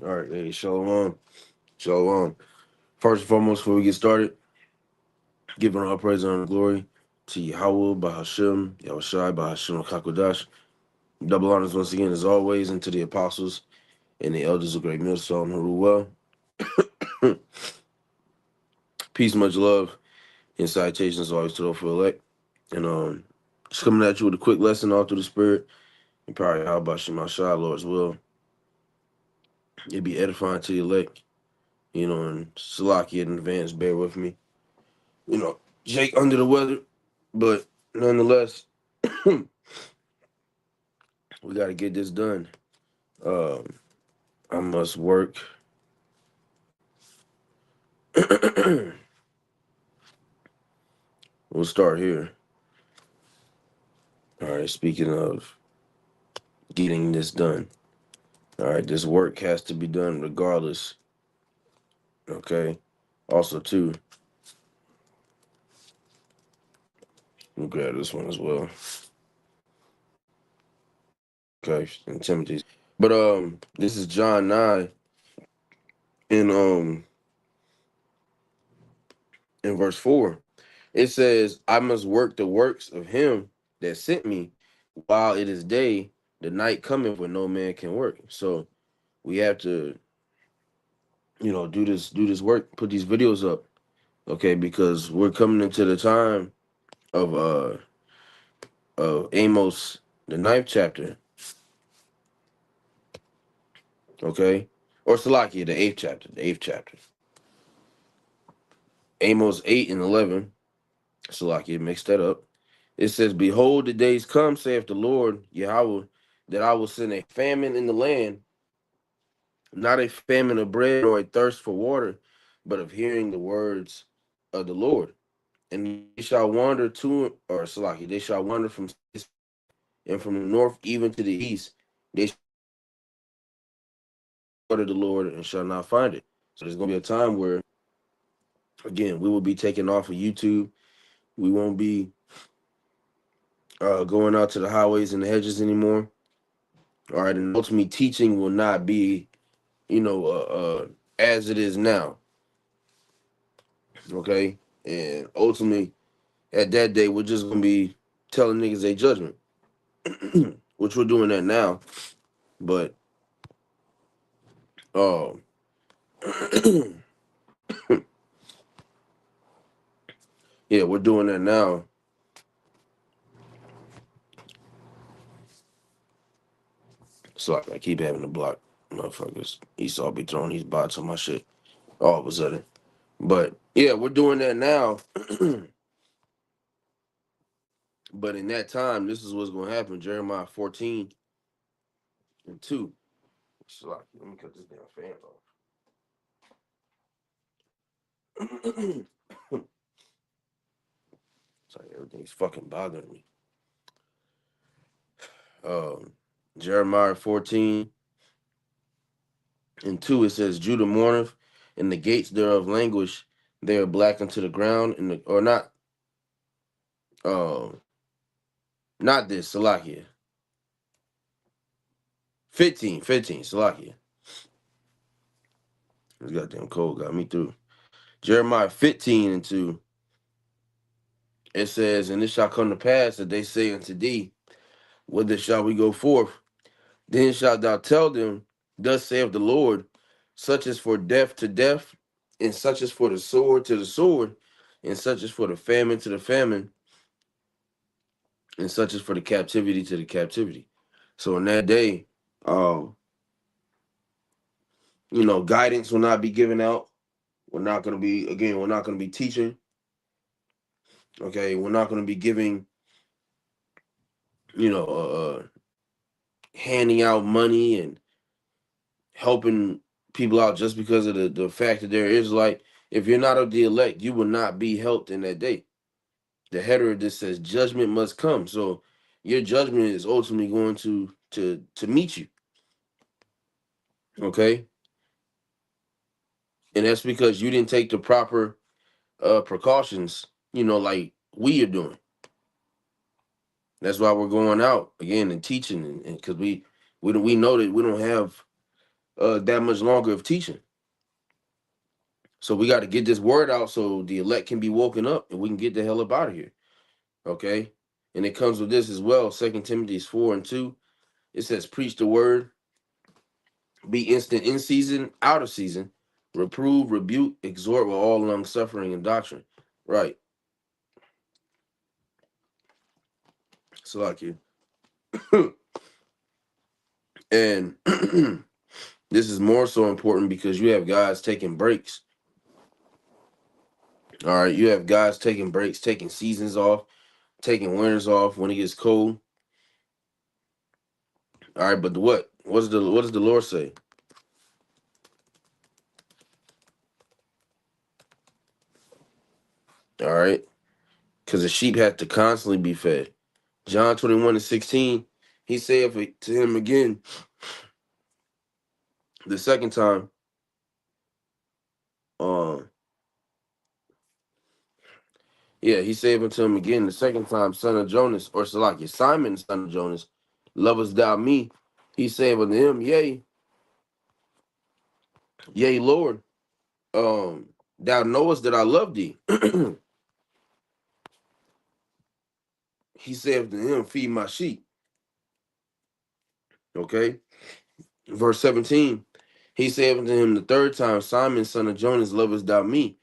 All right, hey, shalom, shalom. First and foremost, before we get started, giving all praise and glory to Yahweh, Bahashem, Yahushai, Bahashem, Kakodash. Double honors once again, as always, and to the apostles and the elders of Great Millstone who rule well. Peace, much love, and salutations always to those for elect. And just coming at you with a quick lesson all through the Spirit, and probably how about Shemashah, Lord, as well. It'd be edifying to the elect, and Salaki in advance, bear with me. Jake under the weather, but nonetheless, we got to get this done. Um, I must work. We'll start here. All right, speaking of getting this done. All right, this work has to be done regardless. Okay. Also, too, we'll grab this one as well. Okay, in Timothy's. But this is John 9 in in verse 4. It says, I must work the works of him that sent me while it is day, the night cometh when no man can work. So we have to, do this work, put these videos up, okay, because we're coming into the time of Amos, the ninth chapter, okay? Or Salakia, the eighth chapter, Amos 8 and 11, Salakia, mixed that up. It says, behold, the days come, saith the Lord Yahweh, that I will send a famine in the land, not a famine of bread or a thirst for water, but of hearing the words of the Lord. And they shall wander to, or Salaki, they shall wander from and from the north even to the east. They shall go to the Lord and shall not find it. So there's going to be a time where, again, we will be taken off of YouTube. We won't be going out to the highways and the hedges anymore. All right, and ultimately teaching will not be, as it is now. Okay, and ultimately at that day we're just gonna be telling niggas a judgment, which we're doing that now. But um, yeah, we're doing that now. So I keep having to block motherfuckers. Esau be throwing these bots on my shit all of a sudden. But yeah, we're doing that now. But in that time, this is what's gonna happen. Jeremiah 14 and 2. So let me cut this damn fan off. Sorry, everything's fucking bothering me. Um, Jeremiah 14 and 2, it says, Judah mourneth, and the gates thereof languish, they are black unto the ground, or not, um, not this, Salakia. 15, Salakia. This goddamn cold got me through. Jeremiah 15 and 2, it says, and it shall come to pass that they say unto thee, whither shall we go forth? Then shalt thou tell them, thus saith the Lord, such is for death to death, and such is for the sword to the sword, and such is for the famine to the famine, and such is for the captivity to the captivity. So in that day, guidance will not be given out. We're not going to be, again, we're not going to be teaching. Okay, we're not going to be giving, you know, handing out money and helping people out just because of the fact that they're Israelite. If you're not of the elect, you will not be helped in that day. The header of this says judgment must come. So your judgment is ultimately going to meet you. Okay. And that's because you didn't take the proper precautions, like we are doing. That's why we're going out again and teaching, and because we know that we don't have that much longer of teaching. So we got to get this word out so the elect can be woken up and we can get the hell up out of here. Okay? And it comes with this as well. 2 Timothy 4:2. It says, preach the word, be instant in season, out of season, reprove, rebuke, exhort with all long suffering and doctrine. Right. So like you. And this is more so important because you have guys taking breaks. All right, you have guys taking breaks, taking seasons off, taking winters off when it gets cold. All right, but what? What does the Lord say? All right, because the sheep have to constantly be fed. John 21:16, he said to him again the second time. Yeah, he said unto him again the second time, son of Jonas, or Salaki, Simon, son of Jonas, lovest thou me? He said unto him, yea, Lord, thou knowest that I love thee. He said to him, feed my sheep. Okay. Verse 17, he said unto him the third time, Simon, son of Jonas, lovest thou me?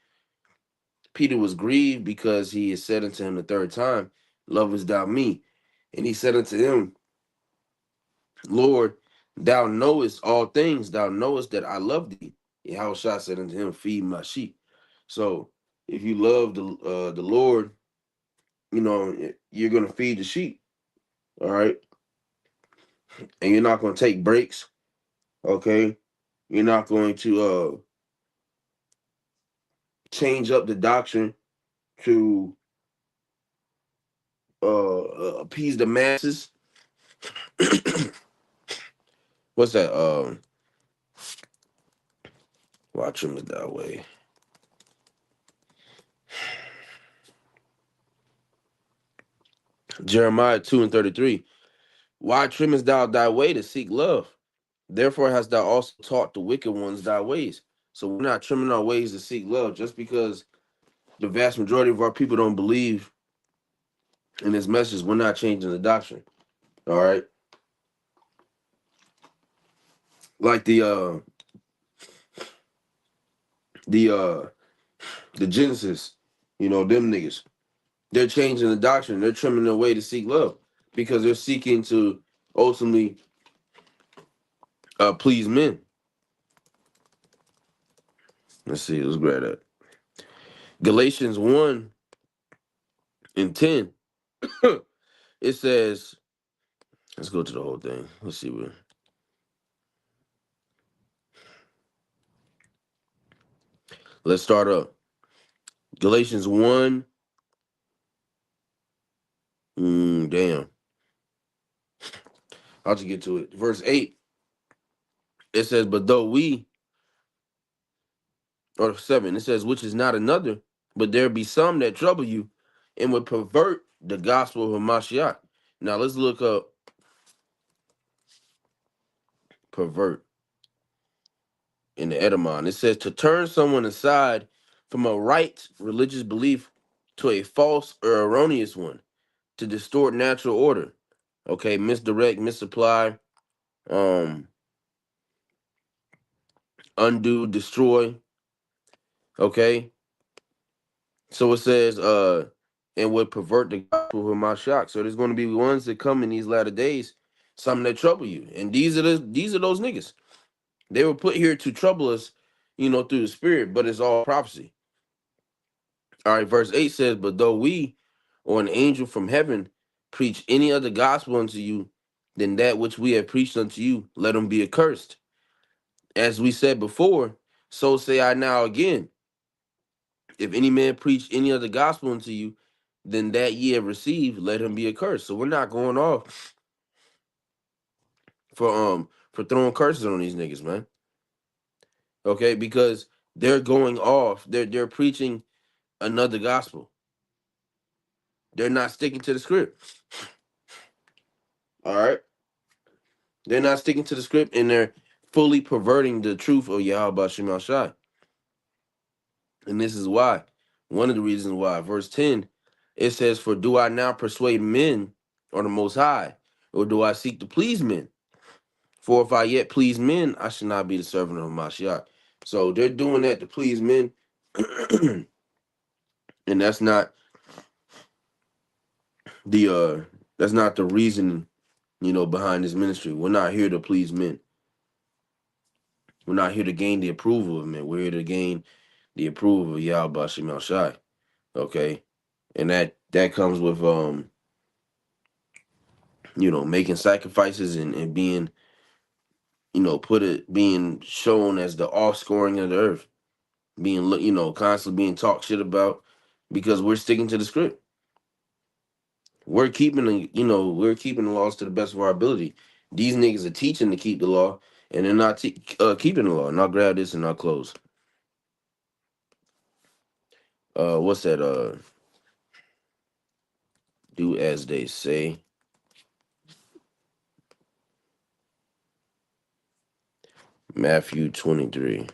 Peter was grieved because he had said unto him the third time, lovest thou me? And he said unto him, Lord, thou knowest all things, thou knowest that I love thee. Yahushua said unto him, feed my sheep. So if you love the Lord, you know, you're gonna feed the sheep. All right. And you're not gonna take breaks. Okay. You're not going to change up the doctrine to appease the masses. What's that? Watch him that way. Jeremiah 2:33. Why trimmest thou thy way to seek love? Therefore hast thou also taught the wicked ones thy ways. So we're not trimming our ways to seek love just because the vast majority of our people don't believe in this message. We're not changing the doctrine. All right. Like the Genesis, you know, them niggas. They're changing the doctrine. They're trimming their way to seek love because they're seeking to ultimately please men. Let's see, let's grab that. Galatians 1:10. It says, let's go to the whole thing. Let's see where. Let's start up. Galatians 1. Damn. How'd you get to it? Verse 8. It says, but though we, or 7, it says, which is not another, but there be some that trouble you and would pervert the gospel of Mashiach. Now let's look up pervert in the etymon. It says to turn someone aside from a right religious belief to a false or erroneous one, to distort natural order. Okay, misdirect, misapply, um, undo, destroy. Okay. So it says, and would pervert the gospel of Mashiach. So there's going to be ones that come in these latter days, some that trouble you. And these are those niggas. They were put here to trouble us, you know, through the spirit, but it's all prophecy. All right, verse 8 says, but though we or an angel from heaven preach any other gospel unto you than that which we have preached unto you, let him be accursed. As we said before, so say I now again. If any man preach any other gospel unto you than that ye have received, let him be accursed. So we're not going off for throwing curses on these niggas, man. Okay, because they're going off. They're preaching another gospel. They're not sticking to the script. All right. They're not sticking to the script, and they're fully perverting the truth of Yahweh Shem Shai. And this is why. One of the reasons why. Verse 10, it says, "For do I now persuade men or the Most High, or do I seek to please men? For if I yet please men, I should not be the servant of Mashiach." So they're doing that to please men, and the that's not the reason, behind this ministry. We're not here to please men. We're not here to gain the approval of men. We're here to gain the approval of Yahweh Shem Shai. Okay, and that comes with making sacrifices and being being shown as the offscoring of the earth, being constantly being talked shit about, because we're sticking to the script. We're keeping the laws to the best of our ability. These niggas are teaching to keep the law, and they're not keeping the law. And I'll grab this and I'll close. What's that? Do as they say. Matthew 23.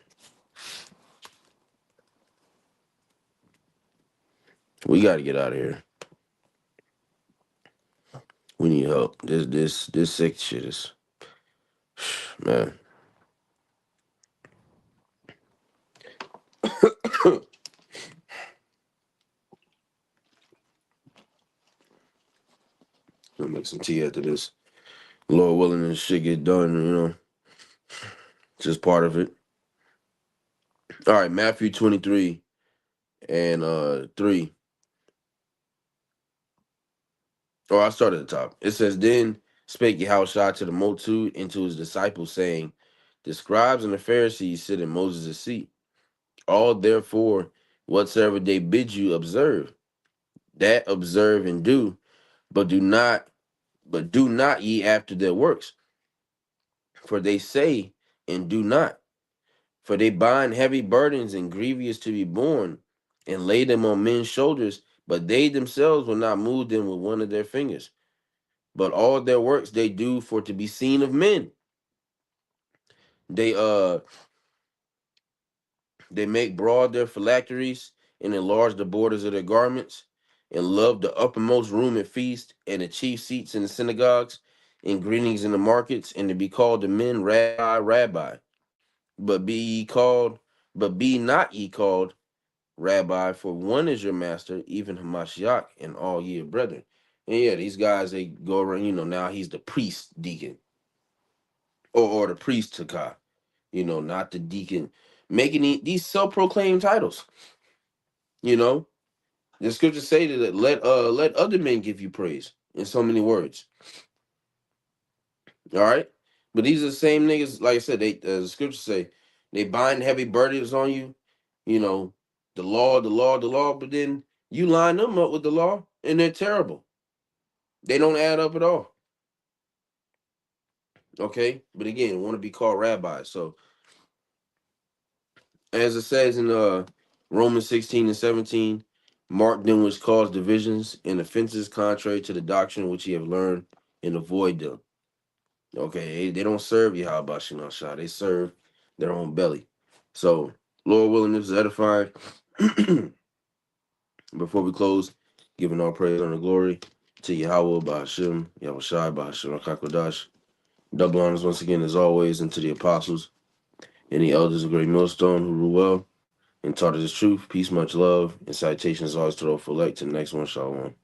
We got to get out of here. We need help. This sick shit is, man. I'll make some tea after this. Lord willing, this shit get done. Just part of it. All right, Matthew 23 and 3. Oh, I started at the top. It says, "Then spake Yahushua to the multitude and to his disciples, saying, The scribes and the Pharisees sit in Moses' seat. All therefore, whatsoever they bid you observe, that observe and do, but do not ye after their works. For they say and do not. For they bind heavy burdens and grievous to be borne, and lay them on men's shoulders, but they themselves will not move them with one of their fingers. But all their works they do for to be seen of men. They they make broad their phylacteries and enlarge the borders of their garments, and love the uppermost room at feast, and the chief seats in the synagogues, and greetings in the markets, and to be called to men Rabbi, Rabbi. But be ye called, but be not ye called Rabbi, for one is your master, even Hamashiach, and all ye are brethren. And yeah, these guys, they go around, now he's the priest deacon, or the priest Taka, not the deacon, making these self-proclaimed titles. The scriptures say that let other men give you praise in so many words. All right, but these are the same niggas. Like I said, they the scriptures say they bind heavy burdens on you. You know, the law, the law, the law. But then you line them up with the law, and they're terrible. They don't add up at all. Okay, but again, want to be called rabbi. So as it says in Romans 16 and 17, mark them which cause divisions and offenses contrary to the doctrine which ye have learned, and avoid them. Okay, they don't serve Yahweh Shem Shah. They serve their own belly. So, Lord willing, this is edifying. Before we close, giving all praise and glory to Yahweh Bahashim, Yahweh Shai Bahashim Akakodash. Double honors once again, as always, and to the apostles and the elders of Great Millstone who rule well and taught us the truth. Peace, much love, and citations always to the elect. To the next one, Shalom.